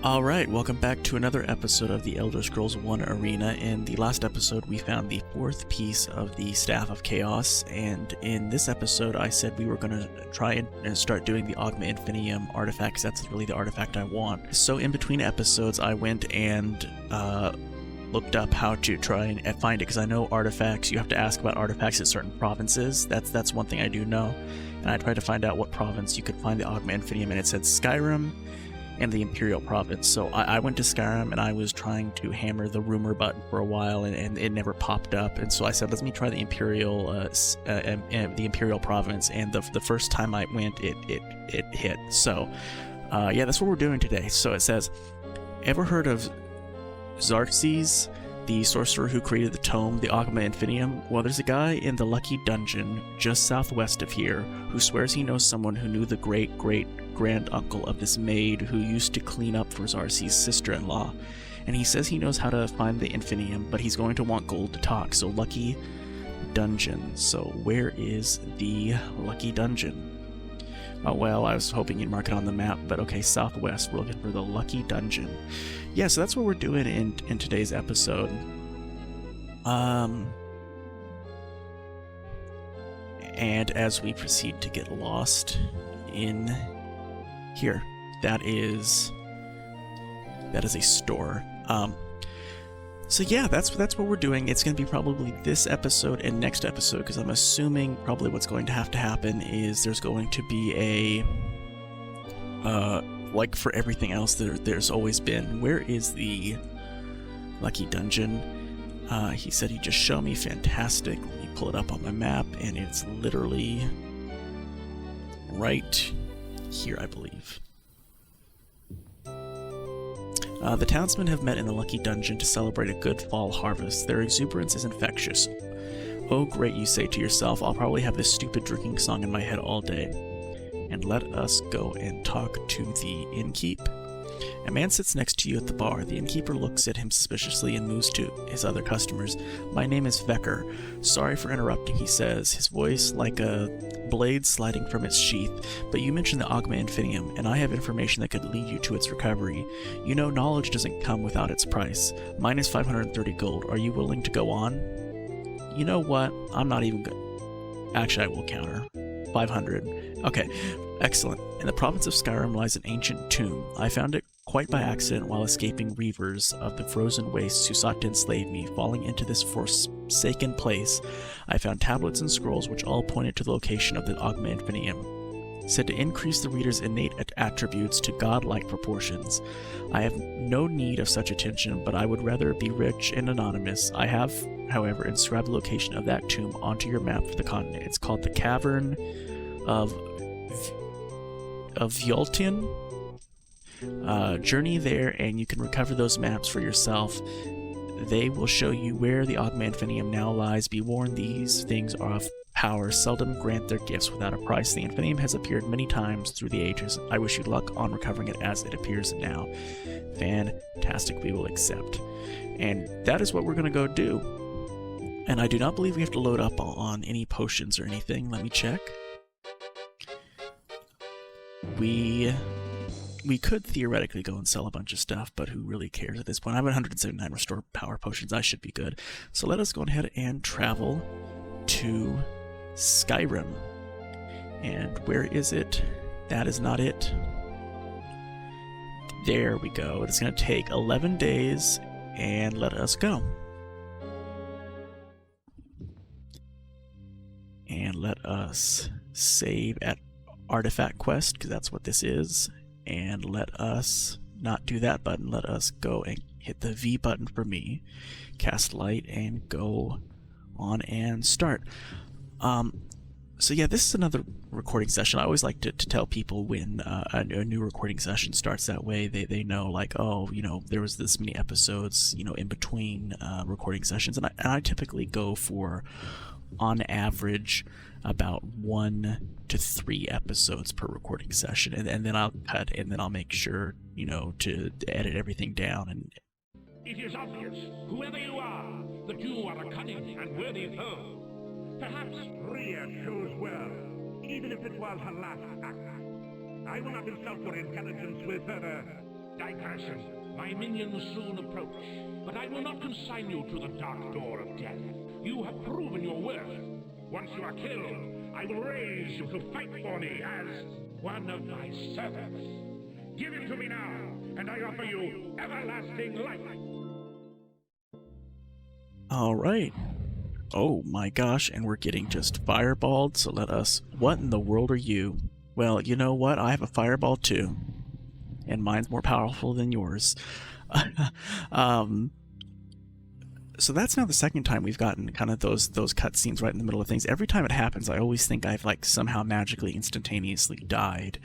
Alright, welcome back to another episode of the Elder-Scrolls-A-Thon Arena. In the last episode, we found the fourth piece of the Staff of Chaos, and in this episode, I said we were going to try and start doing the Oghma Infinium artifact, because that's really the artifact I want. So in between episodes, I went and looked up how to try and find it, because I know artifacts, you have to ask about artifacts at certain provinces. That's one thing I do know. And I tried to find out what province you could find the Oghma Infinium, and it said Skyrim and the Imperial Province. So I went to Skyrim and I was trying to hammer the rumor button for a while, and it never popped up. And so I said, let me try the Imperial Province. And the first time I went, it hit. So yeah, that's what we're doing today. So it says, ever heard of Xerxes, the sorcerer who created the tome, the Oghma Infinium? Well, there's a guy in the Lucky Dungeon just southwest of here who swears he knows someone who knew the great-great-grand-uncle of this maid who used to clean up for Xerxes' sister-in-law. And he says he knows how to find the Infinium, but he's going to want gold to talk. So Lucky Dungeon. So where is the Lucky Dungeon? Oh, well, I was hoping you'd mark it on the map, but okay, southwest. We're looking for the Lucky Dungeon. Yeah, so that's what we're doing in today's episode. And as we proceed to get lost in here, that is a store. So yeah, that's what we're doing. It's going to be probably this episode and next episode, because I'm assuming probably what's going to happen is there's going to be a like for everything else there's always been. Where is the Lucky Dungeon? He said he'd just show me. Fantastic. Let me pull it up on my map, and it's literally right here, I believe. The townsmen have met in the Lucky Dungeon to celebrate a good fall harvest. Their exuberance is infectious. Oh great, you say to yourself, I'll probably have this stupid drinking song in my head all day. And let us go and talk to the innkeep. A man sits next to you at the bar. The innkeeper looks at him suspiciously and moves to his other customers. My name is Vecker. Sorry for interrupting, he says, his voice like a blade sliding from its sheath. But you mentioned the Oghma Infinium, and I have information that could lead you to its recovery. You know, knowledge doesn't come without its price. Mine is 530 gold. Are you willing to go on? You know what? I'm not even good. Actually, I will counter. 500. Okay, excellent. In the province of Skyrim lies an ancient tomb. I found it quite by accident while escaping reavers of the frozen wastes who sought to enslave me. Falling into this forsaken place, I found tablets and scrolls which all pointed to the location of the Oghma Infinium, said to increase the reader's innate attributes to godlike proportions. I have no need of such attention, but I would rather be rich and anonymous. I have, however, inscribed the location of that tomb onto your map for the continent. It's called the Cavern of Vojten. Journey there and you can recover those maps for yourself. They will show you where the Oghma Infinium now lies. Be warned, these things are of power, seldom grant their gifts without a price. The Infinium has appeared many times through the ages. I wish you luck on recovering it as it appears now. Fantastic, we will accept. And that is what we're going to go do. And I do not believe we have to load up on any potions or anything. Let me check. We could theoretically go and sell a bunch of stuff, but who really cares at this point? I have 179 restore power potions. I should be good. So let us go ahead and travel to Skyrim. And where is it? That is not it. There we go. It's going to take 11 days, and let us go. And let us save at Artifact Quest, because that's what this is. And let us not do that button. Let us go and hit the V button for me, cast light, and go on and start. So yeah, this is another recording session. I always like to tell people when a new recording session starts. That way they know, like, oh, you know, there was this many episodes, you know, in between recording sessions. And I typically go for, on average, about 1 to 3 episodes per recording session, and then I'll cut, and then I'll make sure, you know, to edit everything down. And it is obvious, whoever you are, that you are a cunning and worthy foe. Perhaps Rhea chose well, even if it was her last act. I will not insult your intelligence with further Digression. My minions soon approach, but I will not consign you to the dark door of death. You have proven your worth. Once you are killed, I will raise you to fight for me as one of my servants. Give him to me now, and I offer you everlasting life. Alright. Oh my gosh, and we're getting just fireballed, so let us... What in the world are you? Well, you know what? I have a fireball too. And mine's more powerful than yours. So that's now the second time we've gotten kind of those cutscenes right in the middle of things. Every time it happens, I always think I've like somehow magically instantaneously died.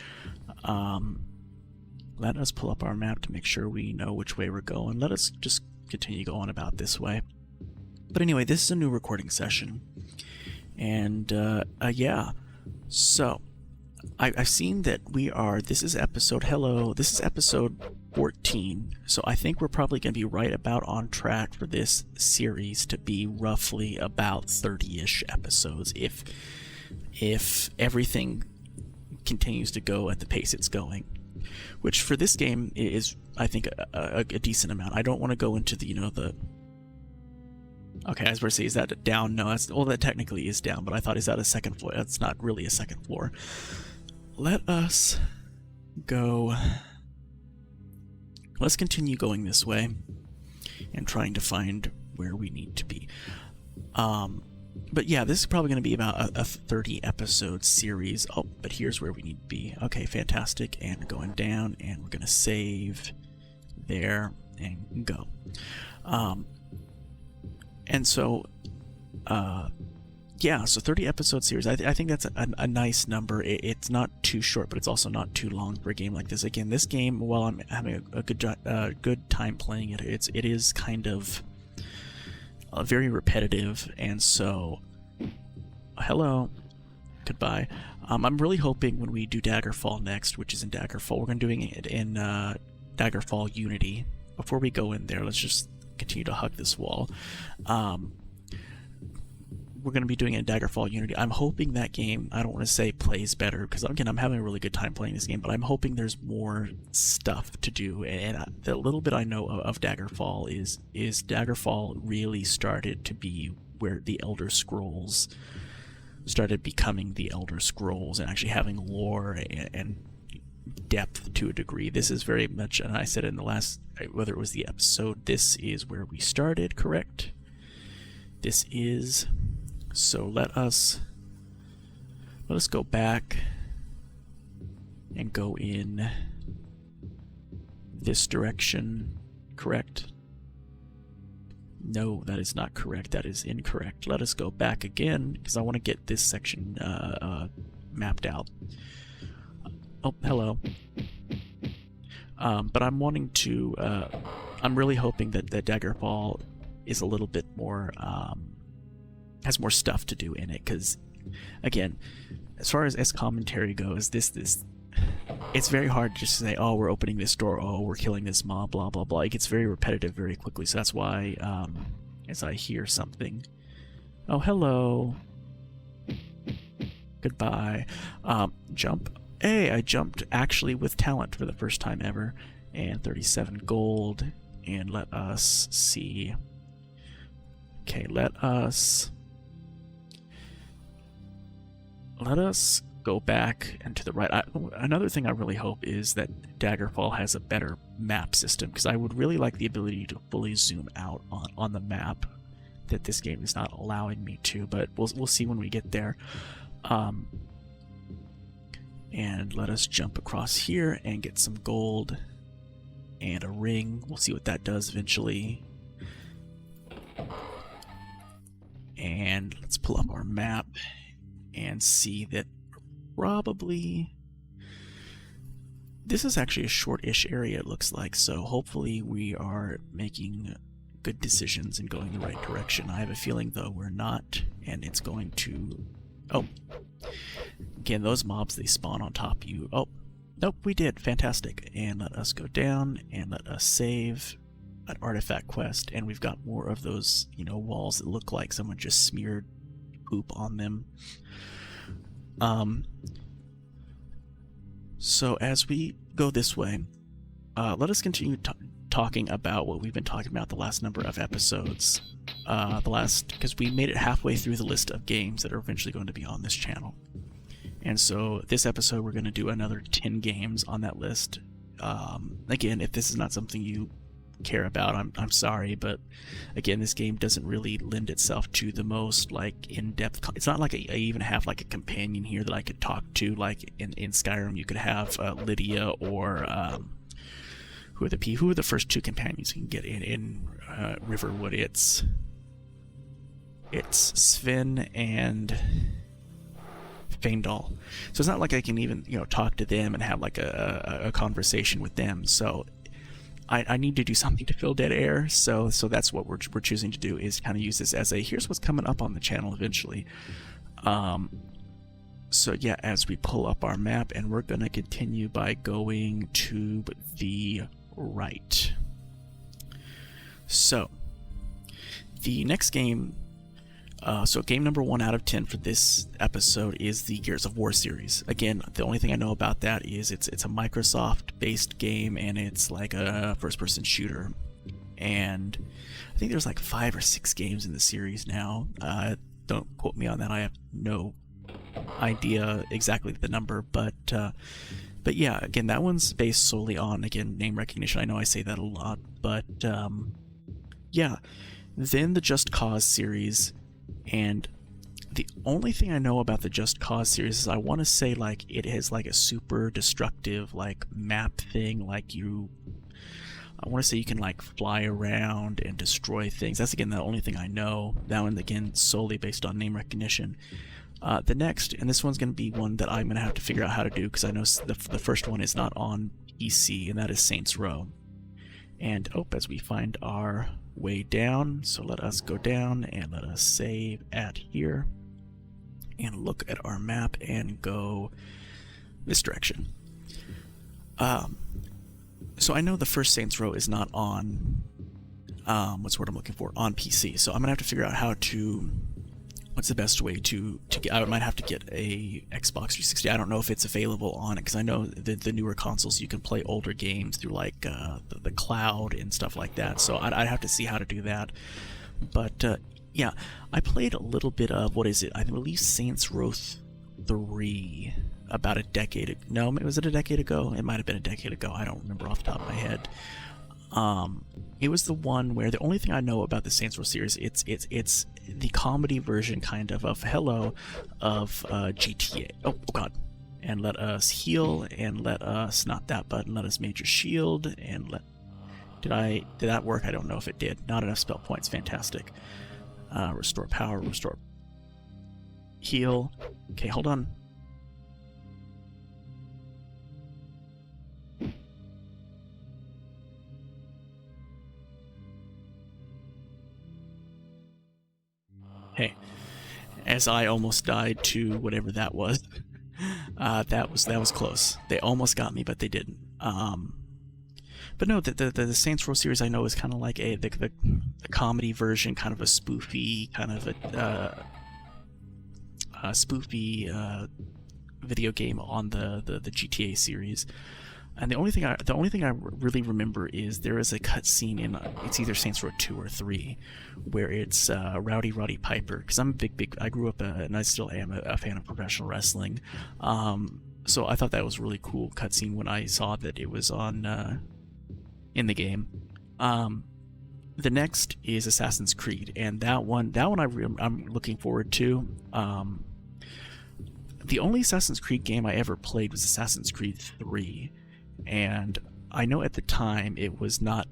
Let us pull up our map to make sure we know which way we're going. Let us just continue going about this way. But anyway, this is a new recording session. And yeah, so I've seen that this is episode 14, so I think we're probably going to be right about on track for this series to be roughly about 30-ish episodes, if everything continues to go at the pace it's going, which for this game is, I think, a decent amount. I don't want to go into the, okay, I was about to say, is that down? No, that technically is down, but I thought, is that a second floor? That's not really a second floor. Let us go... Let's continue going this way and trying to find where we need to be. But yeah, this is probably going to be about a 30-episode series. Oh, but here's where we need to be. Okay, fantastic. And going down, and we're going to save there and go. And so... yeah, so 30-episode series, I think that's a nice number. It's not too short, but it's also not too long for a game like this. Again, this game, while I'm having a good time playing it, it is kind of very repetitive, and so... Hello. Goodbye. I'm really hoping when we do Daggerfall next, which is in Daggerfall, we're going to be doing it in Daggerfall Unity. Before we go in there, let's just continue to hug this wall. We're going to be doing it in Daggerfall Unity. I'm hoping that game, I don't want to say plays better, because again, I'm having a really good time playing this game, but I'm hoping there's more stuff to do. And the little bit I know of Daggerfall is Daggerfall really started to be where the Elder Scrolls started becoming the Elder Scrolls and actually having lore and depth to a degree. This is very much, and I said in the last, whether it was the episode, this is where we started, correct? This is... So let us go back and go in this direction, correct? No, that is not correct. That is incorrect. Let us go back again, because I want to get this section mapped out. Oh, hello. But I'm wanting to... I'm really hoping that Daggerfall is a little bit more... has more stuff to do in it, because again, as far as commentary goes, this it's very hard to just say, oh, we're opening this door, oh, we're killing this mob, blah blah blah. It gets very repetitive very quickly, so that's why as I hear something, oh, hello, goodbye, jump. Hey, I jumped actually with talent for the first time ever, and 37 gold, and let us see. Okay, let us go back and to the right. Another thing I really hope is that Daggerfall has a better map system, because I would really like the ability to fully zoom out on the map that this game is not allowing me to, but we'll see when we get there. And let us jump across here and get some gold and a ring. We'll see what that does eventually. And let's pull up our map and see that probably this is actually a short-ish area, it looks like, so hopefully we are making good decisions and going the right direction. I have a feeling, though, we're not, and it's going to... Oh. Again, those mobs, they spawn on top of you. Oh, nope, we did. Fantastic. And let us go down, and let us save an artifact quest, and we've got more of those, walls that look like someone just smeared poop on them. So as we go this way, let us continue talking about what we've been talking about the last number of episodes. Because we made it halfway through the list of games that are eventually going to be on this channel. And so this episode, we're going to do another 10 games on that list. Again, if this is not something you care about, I'm sorry, but again, this game doesn't really lend itself to the most like in-depth. It's not like I even have like a companion here that I could talk to. Like in Skyrim, you could have Lydia or who are the first two companions you can get in Riverwood? It's Sven and Faendal. So it's not like I can even talk to them and have like a conversation with them. So I need to do something to fill dead air, so that's what we're choosing to do, is kind of use this as a here's what's coming up on the channel eventually. So yeah, as we pull up our map, and we're going to continue by going to the right. So the next game, so game number 1 out of 10 for this episode is the Gears of War series. Again, the only thing I know about that is it's a Microsoft-based game, and it's like a first-person shooter. And I think there's like 5 or 6 games in the series now. Don't quote me on that. I have no idea exactly the number, but yeah, again, that one's based solely on, again, name recognition. I know I say that a lot, but yeah. Then the Just Cause series. And the only thing I know about the Just Cause series is I want to say like it has like a super destructive like map thing. Like I want to say you can like fly around and destroy things. That's again the only thing I know. That one again solely based on name recognition. The next, and this one's going to be one that I'm going to have to figure out how to do, because I know the first one is not on PC, and that is Saints Row. And as we find our way down, so let us go down and let us save at here and look at our map and go this direction. So I know the first Saints Row is not on what's the word I'm looking for, on PC, so I'm gonna have to figure out how to what's the best way to get. I might have to get a Xbox 360. I don't know if it's available on it, because I know the newer consoles you can play older games through like the cloud and stuff like that. So I'd have to see how to do that. But yeah, I played a little bit of, what is it? I believe Saints Row 3 about a decade ago. No, was it a decade ago? It might have been a decade ago. I don't remember off the top of my head. It was the one where the only thing I know about the Saints Row series, it's the comedy version kind of GTA. Oh god. And let us heal, and let us, not that button, let us major shield, and did that work? I don't know if it did. Not enough spell points. Fantastic. Restore power, restore heal. Okay, hold on. Hey, as I almost died to whatever that was. That was close. They almost got me, but they didn't. But no, the Saints Row series I know is kind of like the comedy version, kind of a spoofy, kind of a spoofy video game on the GTA series. And the only thing I really remember is there is a cutscene in it's either Saints Row 2 or 3 where it's Rowdy Roddy Piper, because I'm I grew up and I still am a fan of professional wrestling, so I thought that was a really cool cutscene when I saw that it was on in the game. The next is Assassin's Creed, and that one I'm looking forward to. The only Assassin's Creed game I ever played was Assassin's Creed 3. And I know at the time it was not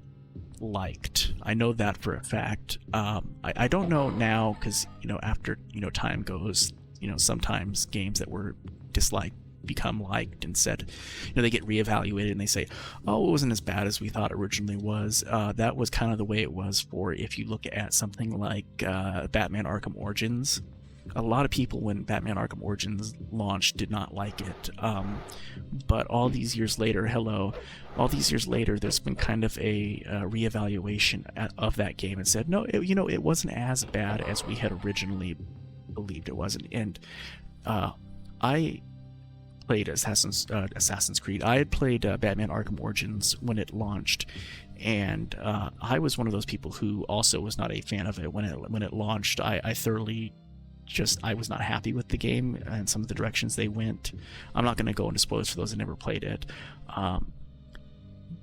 liked. I know that for a fact. I don't know now, because after time goes, sometimes games that were disliked become liked and said, they get reevaluated and they say, oh, it wasn't as bad as we thought originally was. That was kind of the way it was for, if you look at something like Batman Arkham Origins. A lot of people, when Batman Arkham Origins launched, did not like it. But all these years later, there's been kind of a reevaluation of that game and said, no, it wasn't as bad as we had originally believed it was. And I played Assassin's Creed. I had played Batman Arkham Origins when it launched, and I was one of those people who also was not a fan of it when it launched. I thoroughly I was not happy with the game and some of the directions they went. I'm not going to go into spoilers for those that never played it,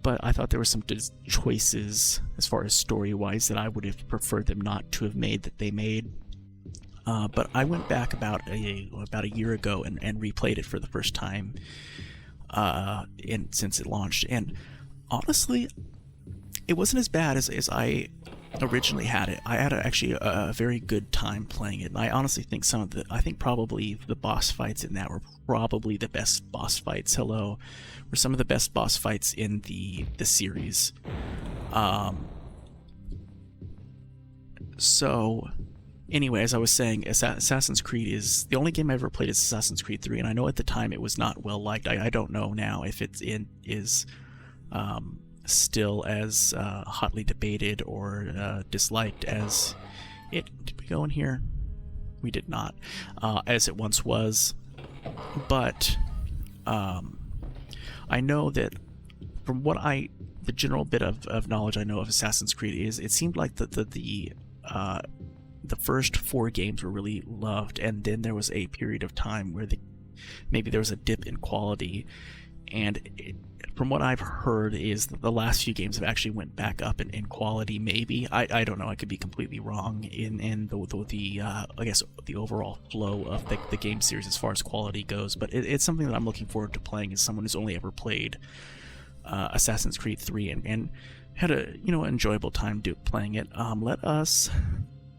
but I thought there were some choices as far as story-wise that I would have preferred them not to have made that they made. But I went back about a year ago and replayed it for the first time since it launched, and honestly, it wasn't as bad as I originally had it. I had actually a very good time playing it, and I honestly think probably the boss fights in that were probably the best boss fights. Were some of the best boss fights in the series. So anyway, as I was saying, Assassin's Creed is the only game I ever played is Assassin's Creed 3, and I know at the time it was not well liked. I don't know now if is still as hotly debated or disliked as it. Did we go in here? We did not, as it once was. But I know that from the general bit of knowledge I know of Assassin's Creed is it seemed like the first 4 games were really loved, and then there was a period of time where maybe there was a dip in quality, and from what I've heard is that the last few games have actually went back up in quality. Maybe I don't know. I could be completely wrong in the I guess the overall flow of the game series as far as quality goes. But it's something that I'm looking forward to playing as someone who's only ever played Assassin's Creed 3 and had a enjoyable time playing it.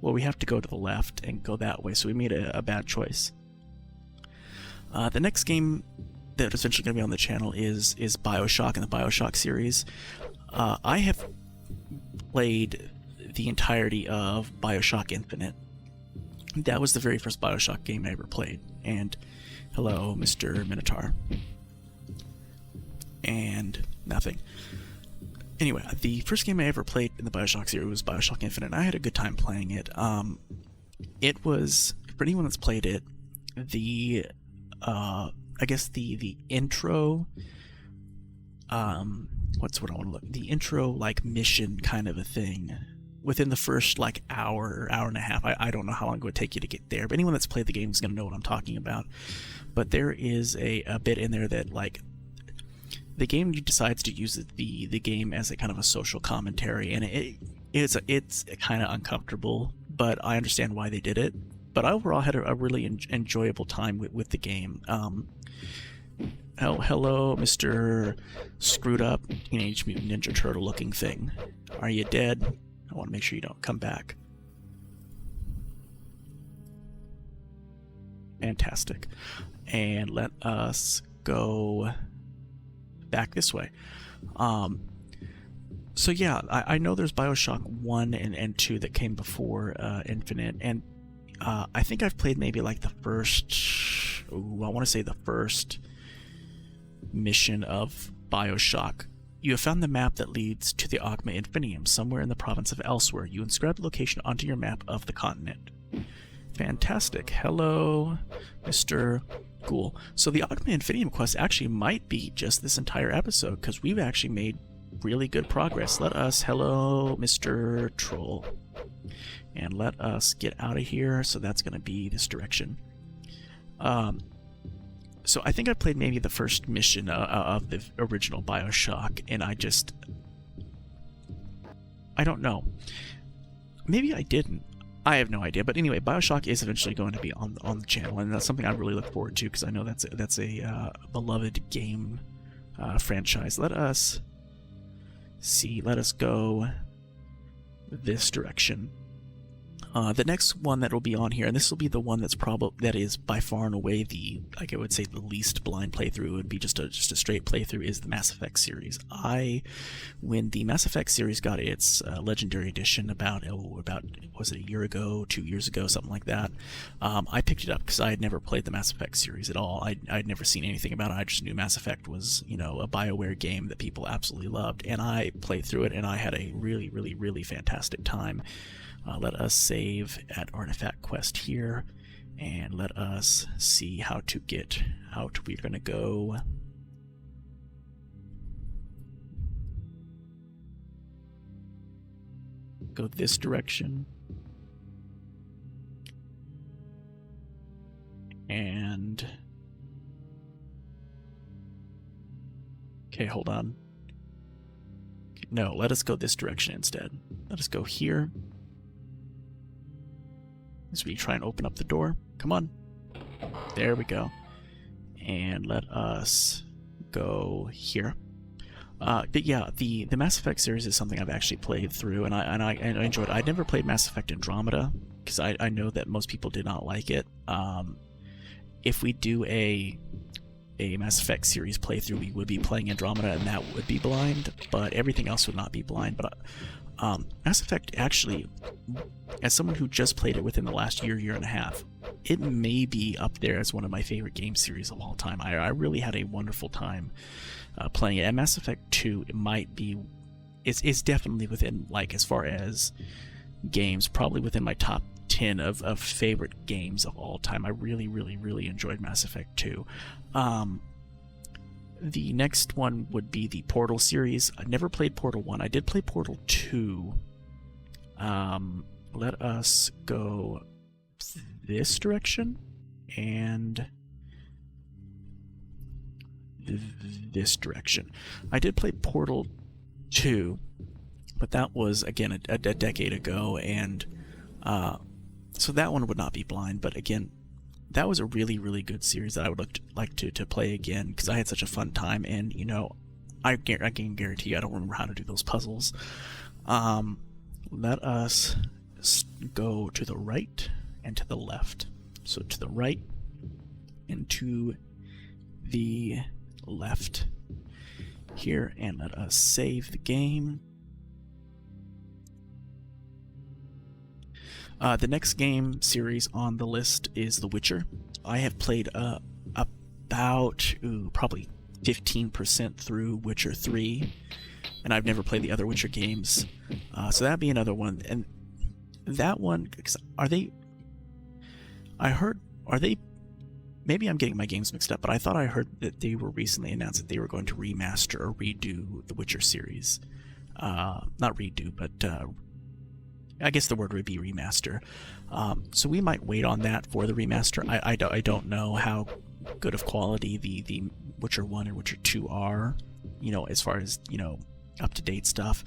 We have to go to the left and go that way, so we made a bad choice. The next game that is eventually going to be on the channel is BioShock in the BioShock series. I have played the entirety of BioShock Infinite. That was the very first BioShock game I ever played. And hello, Mr. Minotaur. And nothing. Anyway, the first game I ever played in the BioShock series was BioShock Infinite, and I had a good time playing it. It was, for anyone that's played it, I guess the intro, the intro, mission kind of a thing, within the first, hour and a half. I don't know how long it would take you to get there, but anyone that's played the game is going to know what I'm talking about. But there is a bit in there that, the game decides to use the game as a kind of a social commentary, and it's kind of uncomfortable, but I understand why they did it. But I overall had a really enjoyable time with the game. Hello, Mr. Screwed Up Teenage Mutant Ninja Turtle looking thing. Are you dead? I want to make sure you don't come back. Fantastic. And let us go back this way. So yeah, I know there's BioShock 1 and 2 that came before Infinite, and I think I've played maybe the first mission of BioShock. You have found the map that leads to the Oghma Infinium, somewhere in the province of Elsewhere. You inscribe the location onto your map of the continent. Fantastic. Hello, Mr. Ghoul. So the Oghma Infinium quest actually might be just this entire episode, because we've actually made really good progress. Hello, Mr. Troll. And let us get out of here, so that's going to be this direction. So I think I played maybe the first mission of the original BioShock, and I don't know. Maybe I didn't. I have no idea. But anyway, BioShock is eventually going to be on the channel, and that's something I really look forward to, because I know that's a beloved game franchise. Let us go this direction. The next one that will be on here, and this will be the one that is by far and away the least blind playthrough, would be just a straight playthrough, is the Mass Effect series. When the Mass Effect series got its Legendary Edition about was it a year ago, 2 years ago, something like that, I picked it up because I had never played the Mass Effect series at all. I'd never seen anything about it. I just knew Mass Effect was a BioWare game that people absolutely loved, and I played through it, and I had a really, really, really fantastic time. Let us save at Artifact Quest here, And let us see how to get out. We're going to go... go this direction. And... okay, hold on. No, let us go this direction instead. Let us go here. As we try and open up the door. Come on. There we go. And let us go here. But yeah, the Mass Effect series is something I've actually played through, and I enjoyed it. I'd never played Mass Effect Andromeda, because I know that most people did not like it. If we do a Mass Effect series playthrough, we would be playing Andromeda, and that would be blind, but everything else would not be blind. But Mass Effect, actually, as someone who just played it within the last year and a half, it may be up there as one of my favorite game series of all time. I really had a wonderful time playing it. And Mass Effect 2, it might be, it's definitely within, like, as far as games, probably within my top 10 of favorite games of all time. I really enjoyed Mass Effect 2. The next one would be the Portal series. I never played Portal 1. I did play Portal 2. Let us go this direction and this direction. I did play Portal 2, but that was, again, a decade ago, and so that one would not be blind. But again, that was a really good series that I would like to play again, because I had such a fun time. And you know, I can guarantee you I don't remember how to do those puzzles. Let us go to the right and to the left. So to the right and to the left here, and let us save the game. The next game series on the list is The Witcher. I have played about probably 15% through Witcher 3, and I've never played the other Witcher games. So that'd be another one. And that one, are they... maybe I'm getting my games mixed up, but I thought I heard that they were recently announced that they were going to remaster or redo the Witcher series. Not redo, but I guess the word would be remaster. So we might wait on that for the remaster. I don't know how good of quality the Witcher 1 and Witcher 2 are, you know, as far as, you know, up-to-date stuff.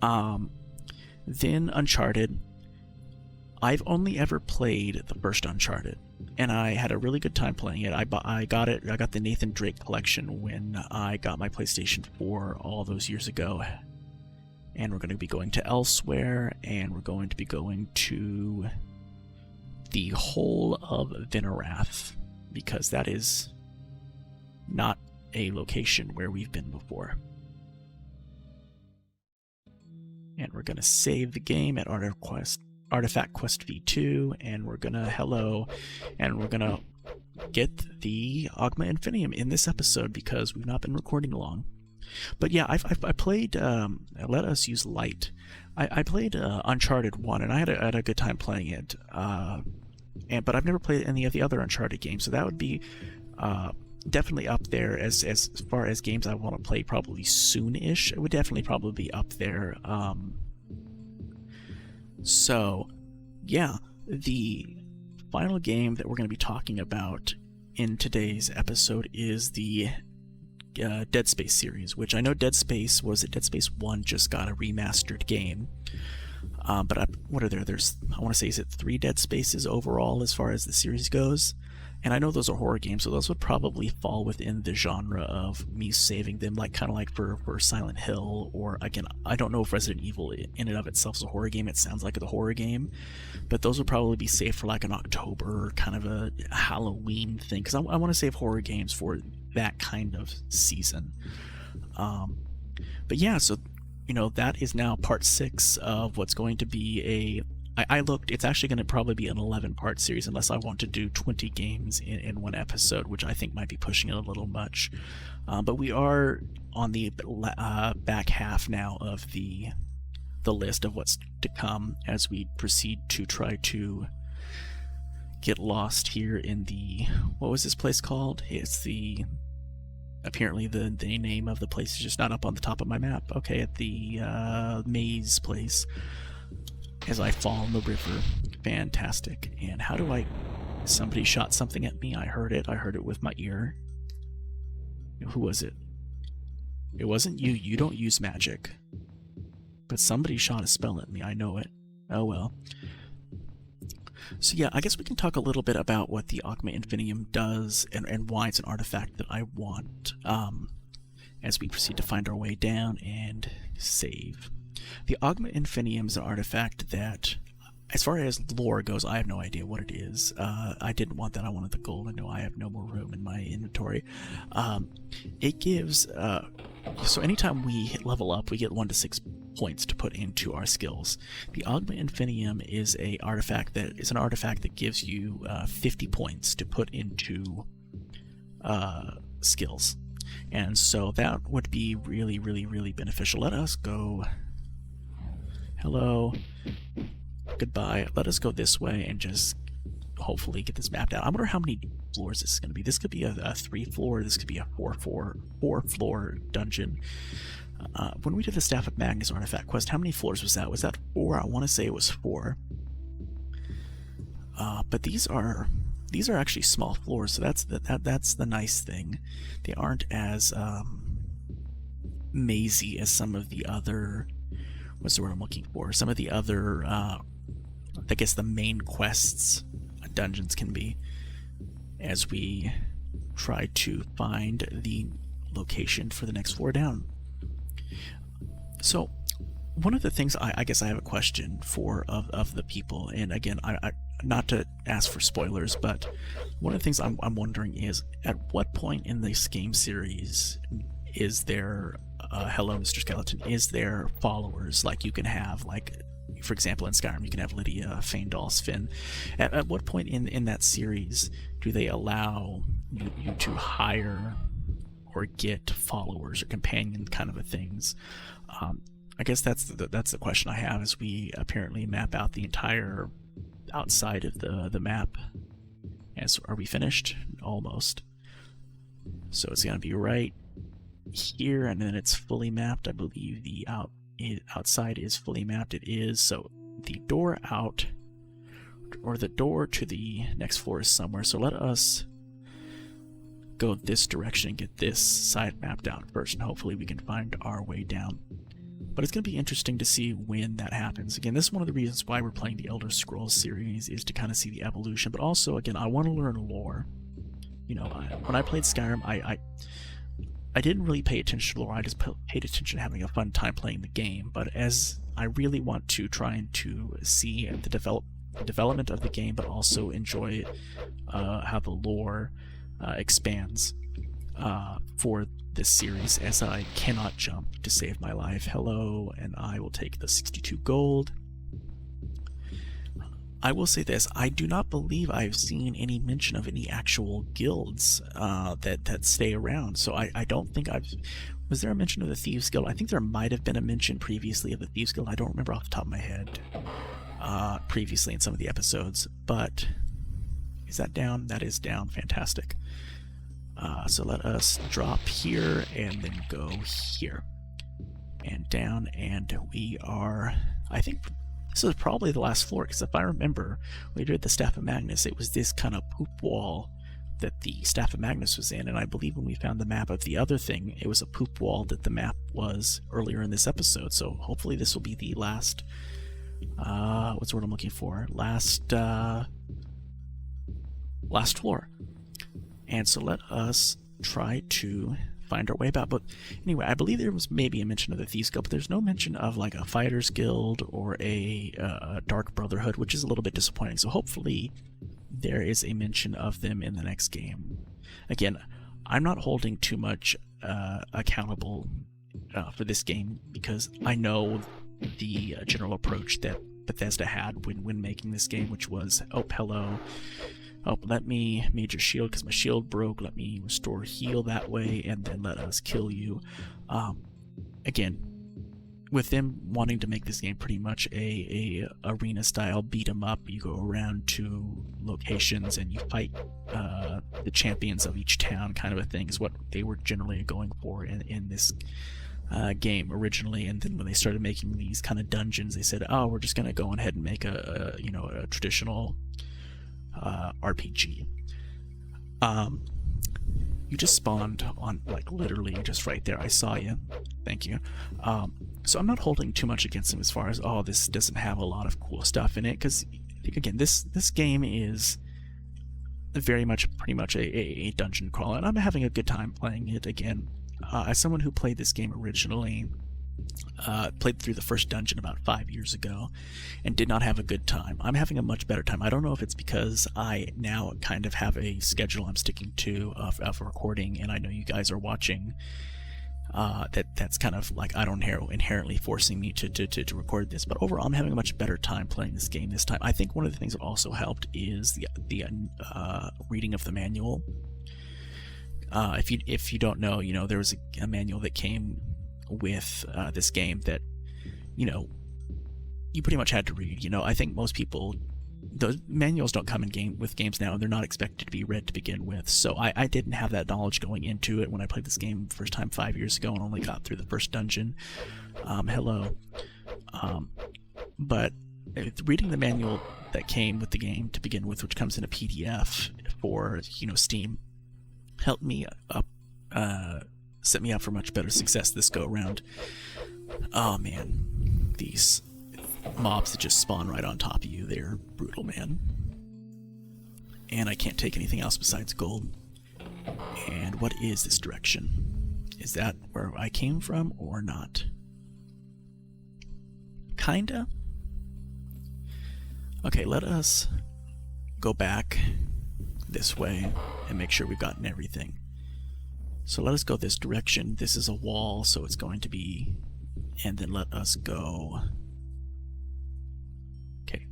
Then Uncharted. I've only ever played the first Uncharted, and I had a really good time playing it. I got the Nathan Drake collection when I got my PlayStation 4 all those years ago. And we're going to be going to Elsewhere, and we're going to be going to the whole of Venorath, because that is not a location where we've been before. And we're going to save the game at Artifact Quest V2, and we're going to hello, and we're going to get the Oghma Infinium in this episode because we've not been recording long. But yeah, I played, let us use light. I played Uncharted 1, and I had a good time playing it. But I've never played any of the other Uncharted games, so that would be definitely up there as far as games I want to play probably soon-ish. It would definitely probably be up there. So, yeah, the final game that we're going to be talking about in today's episode is the Dead Space series, which I know Dead Space 1 just got a remastered game. But what are there? I want to say, is it 3 Dead Spaces overall as far as the series goes? And I know those are horror games, so those would probably fall within the genre of me saving them, like kind of like for Silent Hill, or again, I don't know if Resident Evil in and of itself is a horror game. It sounds like a horror game, but those would probably be saved for like an October kind of a Halloween thing, because I want to save horror games for that kind of season. But yeah, so you know, that is now part 6 of what's going to be I looked, it's actually going to probably be an 11-part series unless I want to do 20 games in one episode, which I think might be pushing it a little much. But we are on the back half now of the list of what's to come as we proceed to try to get lost here in the, what was this place called? It's the, apparently the name of the place is just not up on the top of my map. Okay, at the maze place. As I fall in the river. Fantastic. And how do I, somebody shot something at me. I heard it with my ear. Who was it? It wasn't you. You don't use magic. But somebody shot a spell at me. I know it. Oh well. So yeah, I guess we can talk a little bit about what the Oghma Infinium does and why it's an artifact that I want as we proceed to find our way down and save. The Oghma Infinium is an artifact that, as far as lore goes, I have no idea what it is. I didn't want that. I wanted the gold. I know I have no more room in my inventory. It gives... so anytime we level up, we get 1 to 6 points to put into our skills. The Oghma Infinium is an artifact that gives you 50 points to put into skills. And so that would be really, really, really beneficial. Let us go... Hello. Goodbye. Let us go this way and just hopefully get this mapped out. I wonder how many floors this is going to be. This could be a 3-floor. This could be a 4-floor dungeon. When we did the Staff of Magnus artifact quest, how many floors was that? Was that 4? I want to say it was 4. But these are actually small floors, so that's the nice thing. They aren't as mazy as some of the other. What's the word I'm looking for? Some of the other, I guess, the main quests dungeons can be, as we try to find the location for the next floor down. So, one of the things I guess I have a question for of the people, and again, I not to ask for spoilers, but one of the things I'm wondering is, at what point in this game series is there, hello Mr. Skeleton, is there followers like you can have, like, for example, in Skyrim, you can have Lydia, Faendal, Sven. At what point in that series do they allow you to hire or get followers or companion kind of things? I guess that's the question I have, as we apparently map out the entire outside of the map. And so are we finished? Almost. So it's going to be right here, and then it's fully mapped. I believe the outside is fully mapped. It is. So the door out, or the door to the next floor, is somewhere. So let us go this direction and get this side mapped out first, and hopefully we can find our way down. But it's going to be interesting to see when that happens. Again, this is one of the reasons why we're playing the Elder Scrolls series, is to kind of see the evolution. But also, again, I want to learn lore. You know, when I played Skyrim, I didn't really pay attention to lore. I just paid attention to having a fun time playing the game. But as I really want to try and to see the development of the game, but also enjoy how the lore expands for this series, as I cannot jump to save my life. Hello, and I will take the 62 gold. I will say this, I do not believe I've seen any mention of any actual guilds that stay around, so I don't think was there a mention of the Thieves Guild? I think there might have been a mention previously of the Thieves Guild. I don't remember off the top of my head previously in some of the episodes, but is that down? That is down. Fantastic. So let us drop here and then go here and down, and we are, I think this is probably the last floor, because if I remember, when we did the Staff of Magnus, it was this kind of poop wall that the Staff of Magnus was in, and I believe when we found the map of the other thing, it was a poop wall that the map was earlier in this episode. So hopefully this will be the last, what's the word I'm looking for? Last floor. And so let us try to find our way about. But anyway, I believe there was maybe a mention of the Thieves Guild, but there's no mention of like a Fighters Guild or a Dark Brotherhood, which is a little bit disappointing. So hopefully there is a mention of them in the next game. Again, I'm not holding too much accountable for this game, because I know the general approach that Bethesda had when making this game, which was, oh, hello. Oh, let me major shield because my shield broke. Let me restore heal that way, and then let us kill you. Again, with them wanting to make this game pretty much a arena style beat 'em up, you go around to locations and you fight the champions of each town, kind of a thing, is what they were generally going for in this game originally. And then when they started making these kind of dungeons, they said, oh, we're just going to go ahead and make a traditional RPG. You just spawned on, like, literally just right there. I saw you. Thank you. So I'm not holding too much against them as far as, oh, this doesn't have a lot of cool stuff in it, because, again, this game is very much, pretty much a dungeon crawler, and I'm having a good time playing it again. As someone who played this game originally, played through the first dungeon about 5 years ago and did not have a good time. I'm having a much better time. I don't know if it's because I now kind of have a schedule I'm sticking to of recording, and I know you guys are watching. That's kind of like, I don't inherently forcing me to record this, but overall I'm having a much better time playing this game this time. I think one of the things that also helped is the reading of the manual. If you don't know, there was a manual that came with this game that you pretty much had to read. I think most people, those manuals don't come in with games now, and they're not expected to be read to begin with. So I didn't have that knowledge going into it when I played this game first time 5 years ago and only got through the first dungeon. Hello. But reading the manual that came with the game to begin with, which comes in a PDF for Steam, helped me up, set me up for much better success this go around. Oh man, these mobs that just spawn right on top of you, they're brutal, man. And I can't take anything else besides gold. And what is this direction? Is that where I came from or not? Kinda. Okay, let us go back this way and make sure we've gotten everything. So let us go this direction. This is a wall, so it's going to be... And then let us go... Okay.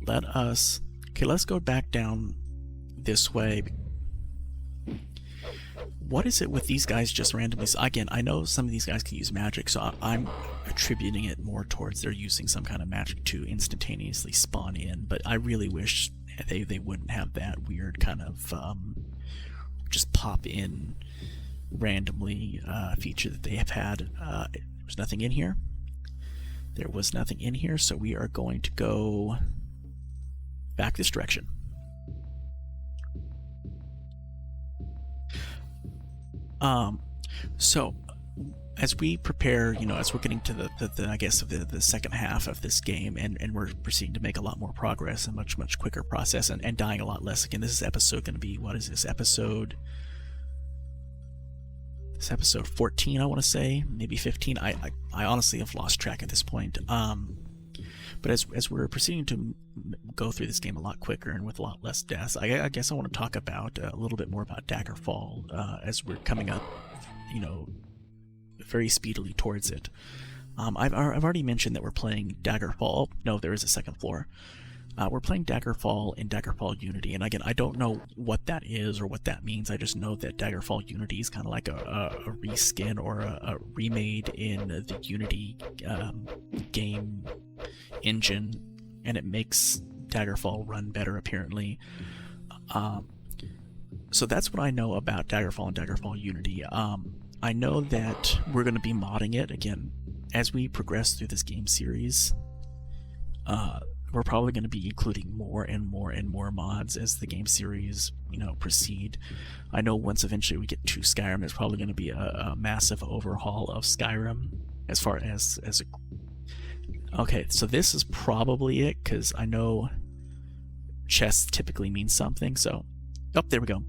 Let's go back down this way. What is it with these guys just randomly... Again, I know some of these guys can use magic, so I'm attributing it more towards they're using some kind of magic to instantaneously spawn in, but I really wish they wouldn't have that weird kind of just pop in randomly feature that they have had. There was nothing in here. There was nothing in here, so we are going to go back this direction. So as we prepare, as we're getting to the I guess the second half of this game, and we're proceeding to make a lot more progress and much quicker process, and dying a lot less. Again, this is episode going to be, what is this episode? This episode 14, I want to say, maybe 15. I honestly have lost track at this point. But as we're proceeding to go through this game a lot quicker and with a lot less deaths, I guess I want to talk about a little bit more about Daggerfall as we're coming up, very speedily towards it. I've already mentioned that we're playing Daggerfall. No, there is a second floor. We're playing Daggerfall in Daggerfall Unity, and again, I don't know what that is or what that means. I just know that Daggerfall Unity is kind of like a reskin or a remade in the Unity game engine, and it makes Daggerfall run better, apparently. So that's what I know about Daggerfall and Daggerfall Unity. I know that we're going to be modding it again as we progress through this game series. We're probably going to be including more and more mods as the game series, proceed. I know once eventually we get to Skyrim, there's probably going to be a massive overhaul of Skyrim as far as a... Okay, so this is probably it, because I know chests typically mean something, so... Oh, there we go.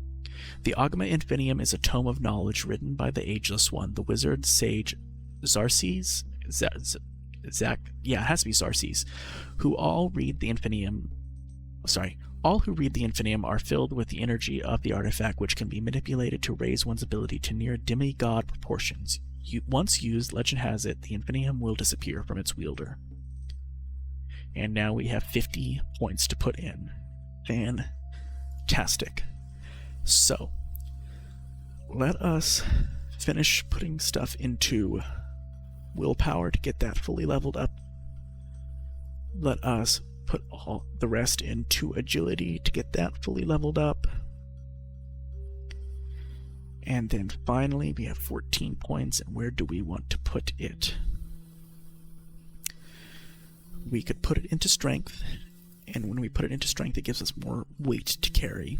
The Oghma Infinium is a tome of knowledge written by the Ageless One, the wizard sage Xarxes? Yeah, it has to be Xarxes, who all read the Infinium. All who read the Infinium are filled with the energy of the artifact, which can be manipulated to raise one's ability to near demi-god proportions. Once used, legend has it, the Infinium will disappear from its wielder. And now we have 50 points to put in. Fantastic. So, let us finish putting stuff into willpower to get that fully leveled up. Let us put all the rest into agility to get that fully leveled up. And then finally, we have 14 points, and where do we want to put it? We could put it into strength, and when we put it into strength, it gives us more weight to carry.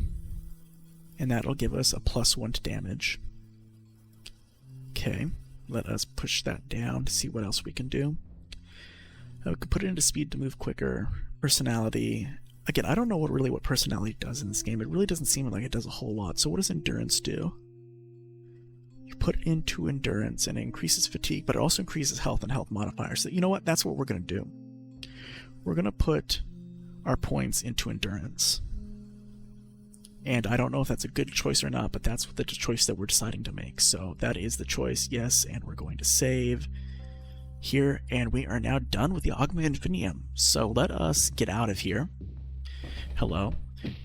And that'll give us a +1 to damage. Okay, let us push that down to see what else we can do. We could put it into speed to move quicker. Personality. Again, I don't know what personality does in this game. It really doesn't seem like it does a whole lot. So what does endurance do? You put it into endurance and it increases fatigue, but it also increases health and health modifiers. So you know what? That's what we're going to do. We're going to put our points into endurance. And I don't know if that's a good choice or not, but that's the choice that we're deciding to make. So that is the choice, yes, and we're going to save here, and we are now done with the Oghma Infinium. So let us get out of here. Hello.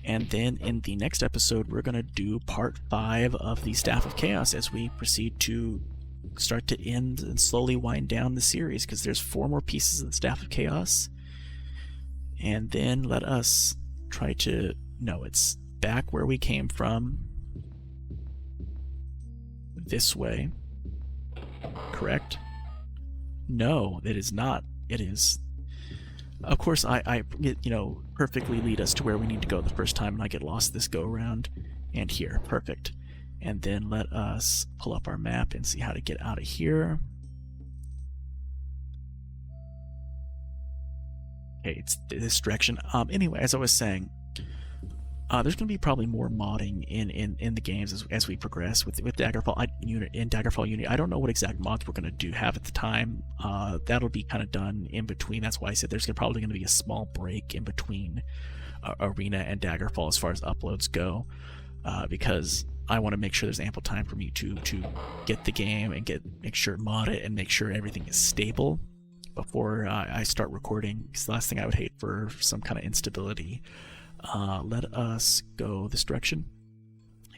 And then in the next episode, we're going to do part 5 of the Staff of Chaos as we proceed to start to end and slowly wind down the series, because there's 4 more pieces of the Staff of Chaos. And then let us try to... No, it's back where we came from. This way. Correct? No, it is not. It is... Of course, I perfectly lead us to where we need to go the first time, and I get lost this go-around. And here. Perfect. And then let us pull up our map and see how to get out of here. Okay, it's this direction. Anyway, as I was saying, there's going to be probably more modding in the games as we progress with Daggerfall Unity. I don't know what exact mods we're going to have at the time. That'll be kind of done in between. That's why I said there's probably going to be a small break in between Arena and Daggerfall as far as uploads go, because I want to make sure there's ample time for me to get the game and make sure mod it and make sure everything is stable before I start recording. Because the last thing I would hate for some kind of instability. Let us go this direction.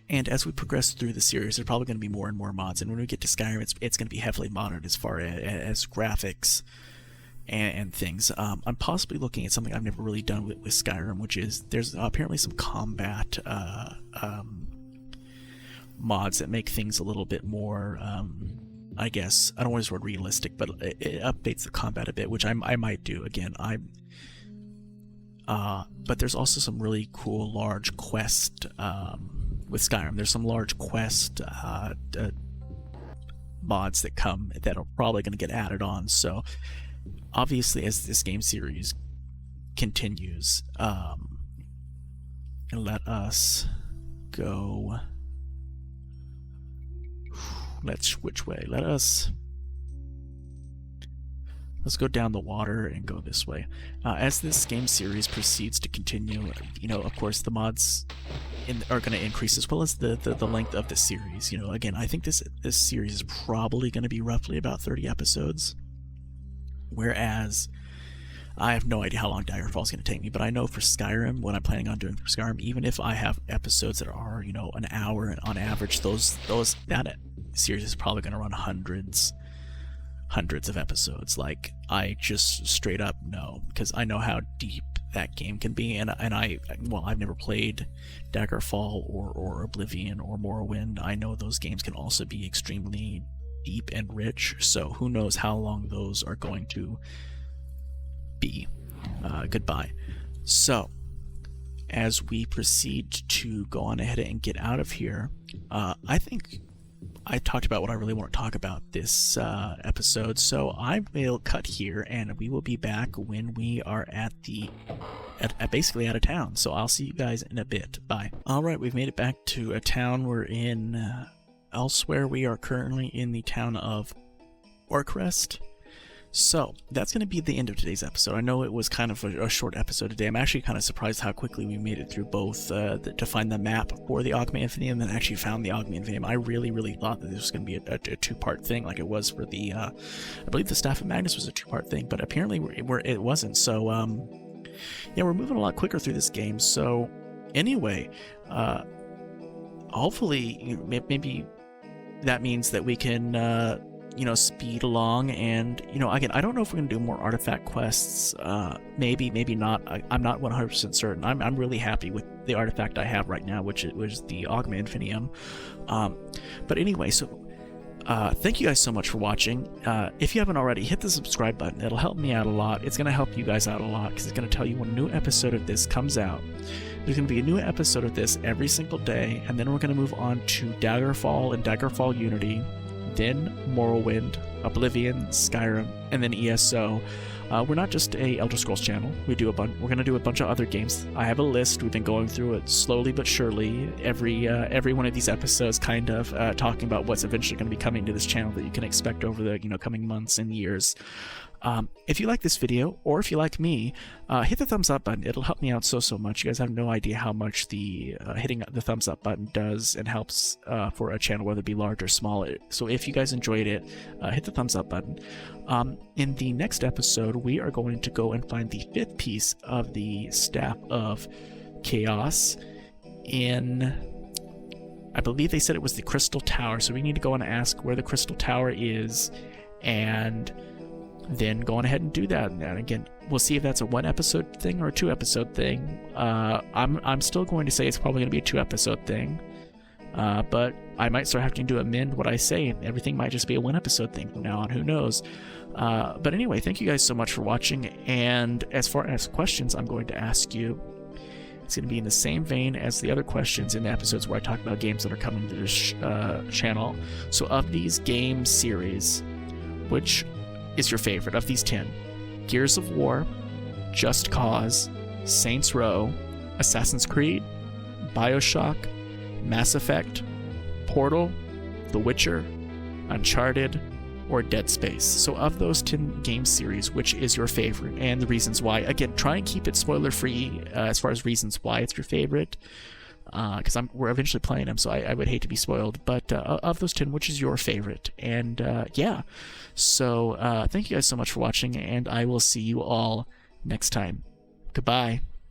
And as we progress through the series, there's probably going to be more and more mods. And when we get to Skyrim, it's going to be heavily modded as far as graphics and things. I'm possibly looking at something I've never really done with Skyrim, which is there's apparently some combat mods that make things a little bit more, I guess, I don't want to use the word realistic, but it updates the combat a bit, which I might do. Again, but there's also some really cool large quest with Skyrim. There's some large quest mods that come that are probably going to get added on. So obviously, as this game series continues, let us go. Which way? Let's go down the water and go this way. As this game series proceeds to continue, of course, the mods are going to increase as well as the length of the series. Again, I think this series is probably going to be roughly about 30 episodes, whereas I have no idea how long Daggerfall is going to take me, but I know for Skyrim, what I'm planning on doing for Skyrim, even if I have episodes that are, an hour on average, that series is probably going to run hundreds of episodes. Like, I just straight up know, because I know how deep that game can be, and I've never played Daggerfall or Oblivion or Morrowind. I know those games can also be extremely deep and rich, so who knows how long those are going to be. Goodbye. So, as we proceed to go on ahead and get out of here, I think I talked about what I really want to talk about this episode, so I will cut here, and we will be back when we are basically out of town. So I'll see you guys in a bit. Bye. Alright, we've made it back to a town. We're in elsewhere. We are currently in the town of Orcrest. So, that's going to be the end of today's episode. I know it was kind of a short episode today. I'm actually kind of surprised how quickly we made it through both to find the map for the Oghma Infinium and actually found the Oghma Infinium. I really, really thought that this was going to be a two-part thing like it was for the, I believe the Staff of Magnus was a two-part thing, but apparently it wasn't. So, yeah, we're moving a lot quicker through this game. So, anyway, hopefully, maybe that means that we can... speed along. And, again, I don't know if we're going to do more artifact quests. Maybe not. I'm not 100% certain. I'm really happy with the artifact I have right now, which was the Oghma Infinium. But anyway, so thank you guys so much for watching. If you haven't already, hit the subscribe button. It'll help me out a lot. It's going to help you guys out a lot because it's going to tell you when a new episode of this comes out. There's going to be a new episode of this every single day, and then we're going to move on to Daggerfall and Daggerfall Unity, then Morrowind, Oblivion, Skyrim, and then ESO. We're not just a Elder Scrolls channel. We're going to do a bunch of other games. I have a list. We've been going through it slowly but surely. Every one of these episodes, kind of talking about what's eventually going to be coming to this channel that you can expect over the coming months and years. If you like this video, or if you like me, hit the thumbs up button. It'll help me out so much. You guys have no idea how much the hitting the thumbs up button does and helps for a channel, whether it be large or small. So if you guys enjoyed it, hit the thumbs up button. In the next episode, we are going to go and find the 5th piece of the Staff of Chaos in, I believe they said it was the Crystal Tower. So we need to go and ask where the Crystal Tower is, and then go on ahead and do that. And again, we'll see if that's a 1-episode thing or a 2-episode thing. I'm still going to say it's probably going to be a 2-episode thing, but I might start having to amend what I say, and everything might just be a 1-episode thing from now on. Who knows? But anyway, thank you guys so much for watching. And as far as questions I'm going to ask you, it's going to be in the same vein as the other questions in the episodes where I talk about games that are coming to this channel. So of these game series, which is your favorite of these 10? Gears of War, Just Cause, Saints Row, Assassin's Creed, BioShock, Mass Effect, Portal, The Witcher, Uncharted, or Dead Space. So of those 10 game series, which is your favorite, and the reasons why? Again, try and keep it spoiler free as far as reasons why it's your favorite, because we're eventually playing them, so I would hate to be spoiled. But of those 10, which is your favorite? And yeah, so thank you guys so much for watching, and I will see you all next time. Goodbye.